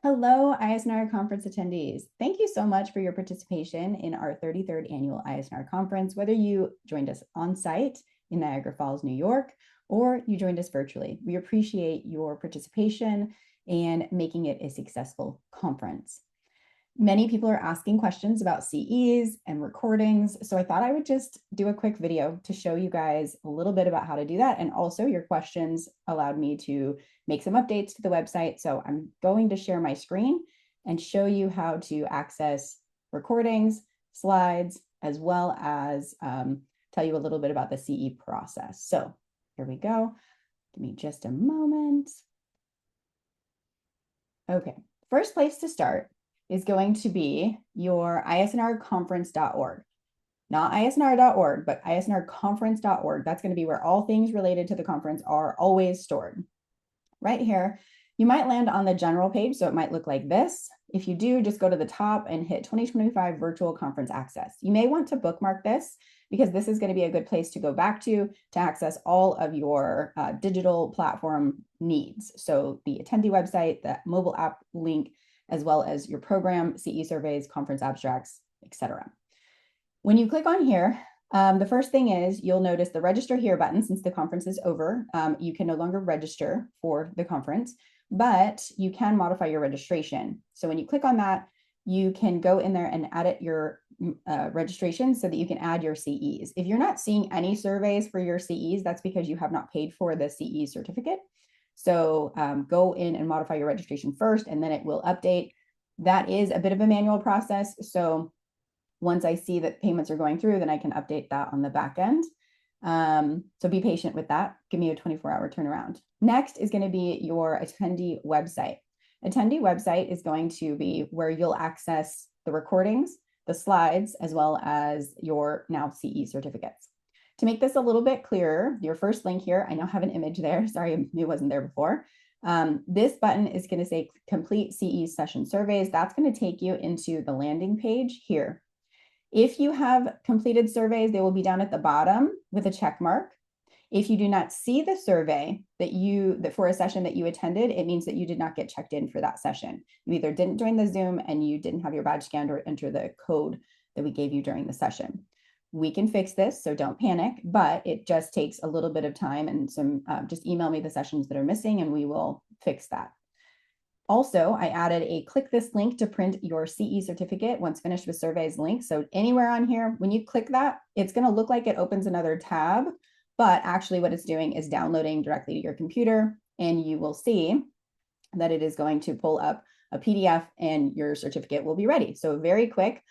Hello, ISNR Conference attendees. Thank you so much for your participation in our 33rd Annual ISNR Conference, whether you joined us on site in Niagara Falls, New York, or you joined us virtually. We appreciate your participation and making it a successful conference. Many people are asking questions about CEs and recordings, so I thought I would just do a quick video to show you guys a little bit about how to do that. And also your questions allowed me to make some updates to the website. So I'm going to share my screen and show you how to access recordings, slides, as well as tell you a little bit about the CE process. So here we go. Give me just a moment. Okay, first place to start is going to be your isnrconference.org. Not isnr.org, but isnrconference.org. That's going to be where all things related to the conference are always stored. Right here, you might land on the general page, so it might look like this. If you do, just go to the top and hit 2025 Virtual Conference Access. You may want to bookmark this because this is going to be a good place to go back to access all of your digital platform needs. So the attendee website, the mobile app link, as well as your program, CE surveys, conference abstracts, etc. When you click on here, the first thing is you'll notice the register here button. Since the conference is over, you can no longer register for the conference, but you can modify your registration. So when you click on that, you can go in there and edit your registration so that you can add your CEs. If you're not seeing any surveys for your CEs, that's because you have not paid for the CE certificate. So go in and modify your registration first, and then it will update. That is a bit of a manual process. So once I see that payments are going through, then I can update that on the back end. So be patient with that. Give me a 24-hour turnaround. Next is going to be your attendee website. Attendee website is going to be where you'll access the recordings, the slides, as well as your now CE certificates. To make this a little bit clearer, your first link here, I now have an image there. Sorry, it wasn't there before. This button is going to say complete CE session surveys. That's going to take you into the landing page here. If you have completed surveys, they will be down at the bottom with a check mark. If you do not see the survey that for a session that you attended, it means that you did not get checked in for that session. You either didn't join the Zoom and you didn't have your badge scanned or enter the code that we gave you during the session. We can fix this, so don't panic, but it just takes a little bit of time and just email me the sessions that are missing and we will fix that. Also, I added a click this link to print your CE certificate once finished with surveys link. So anywhere on here, when you click that, it's going to look like it opens another tab, but actually what it's doing is downloading directly to your computer, and you will see that it is going to pull up a PDF and your certificate will be ready. So very quick,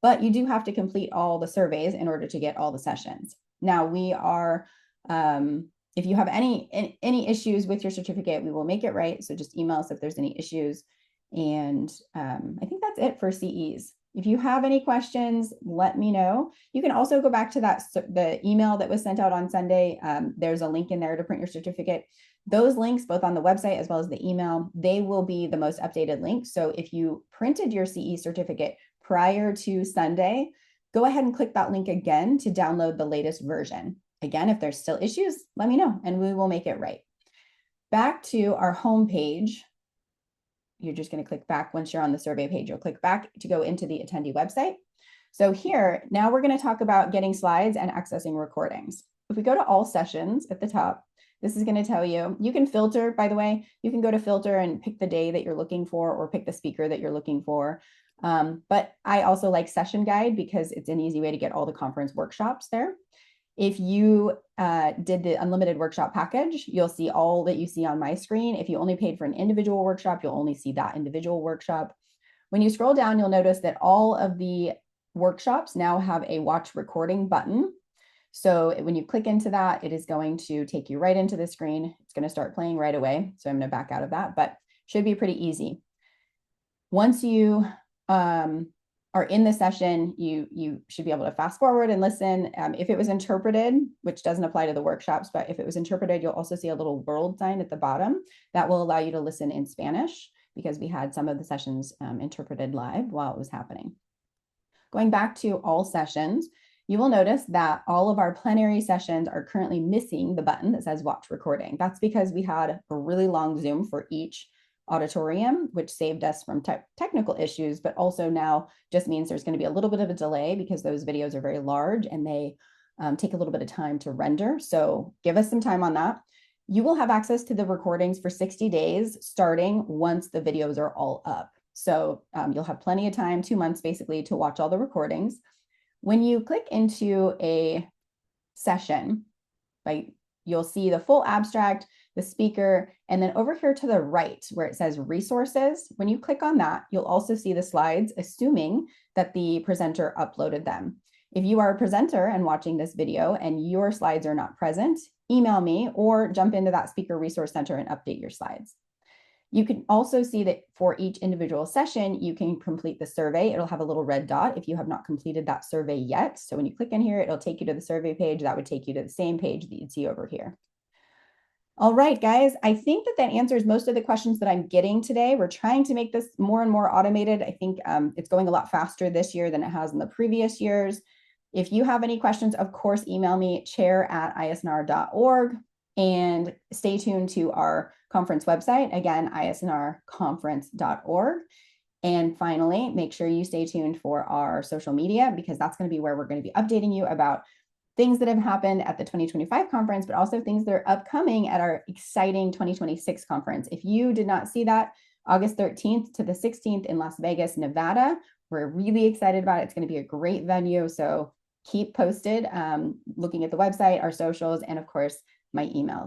but you do have to complete all the surveys in order to get all the sessions. Now we are, if you have any issues with your certificate, we will make it right. So just email us if there's any issues. And I think that's it for CEs. If you have any questions, let me know. You can also go back to the email that was sent out on Sunday. There's a link in there to print your certificate. Those links, both on the website as well as the email, they will be the most updated links. So if you printed your CE certificate prior to Sunday, go ahead and click that link again to download the latest version. Again, if there's still issues, let me know and we will make it right. Back to our home page. You're just going to click back once you're on the survey page. You'll click back to go into the attendee website. So here, now we're going to talk about getting slides and accessing recordings. If we go to all sessions at the top, this is going to tell you, you can filter, by the way, you can go to filter and pick the day that you're looking for or pick the speaker that you're looking for. But I also like session guide because it's an easy way to get all the conference workshops there. If you did the unlimited workshop package, you'll see all that you see on my screen. If you only paid for an individual workshop, you'll only see that individual workshop. When you scroll down, you'll notice that all of the workshops now have a watch recording button. So when you click into that, it is going to take you right into the screen. It's going to start playing right away. So I'm going to back out of that, but should be pretty easy. Once you are in the session, you should be able to fast forward and listen. If it was interpreted, which doesn't apply to the workshops, but if it was interpreted, you'll also see a little world sign at the bottom that will allow you to listen in Spanish because we had some of the sessions interpreted live while it was happening. Going back to all sessions, you will notice that all of our plenary sessions are currently missing the button that says watch recording. That's because we had a really long Zoom for each auditorium, which saved us from technical issues, but also now just means there's going to be a little bit of a delay because those videos are very large and they take a little bit of time to render. So give us some time on that. You will have access to the recordings for 60 days, starting once the videos are all up. So you'll have plenty of time, 2 months basically, to watch all the recordings. When you click into a session, right, you'll see the full abstract, the speaker, and then over here to the right where it says resources, when you click on that, you'll also see the slides, assuming that the presenter uploaded them. If you are a presenter and watching this video and your slides are not present, email me or jump into that speaker resource center and update your slides. You can also see that for each individual session, you can complete the survey. It'll have a little red dot if you have not completed that survey yet. So when you click in here, it'll take you to the survey page. That would take you to the same page that you'd see over here. All right, guys, I think that answers most of the questions that I'm getting today. We're trying to make this more and more automated. I think it's going a lot faster this year than it has in the previous years. If you have any questions, of course, email me, chair@isnr.org, and stay tuned to our conference website, again, isnrconference.org. And finally, make sure you stay tuned for our social media, because that's going to be where we're going to be updating you about things that have happened at the 2025 conference, but also things that are upcoming at our exciting 2026 conference. If you did not see that, August 13th to the 16th in Las Vegas, Nevada, we're really excited about it. It's going to be a great venue. So keep posted, looking at the website, our socials, and of course, my emails.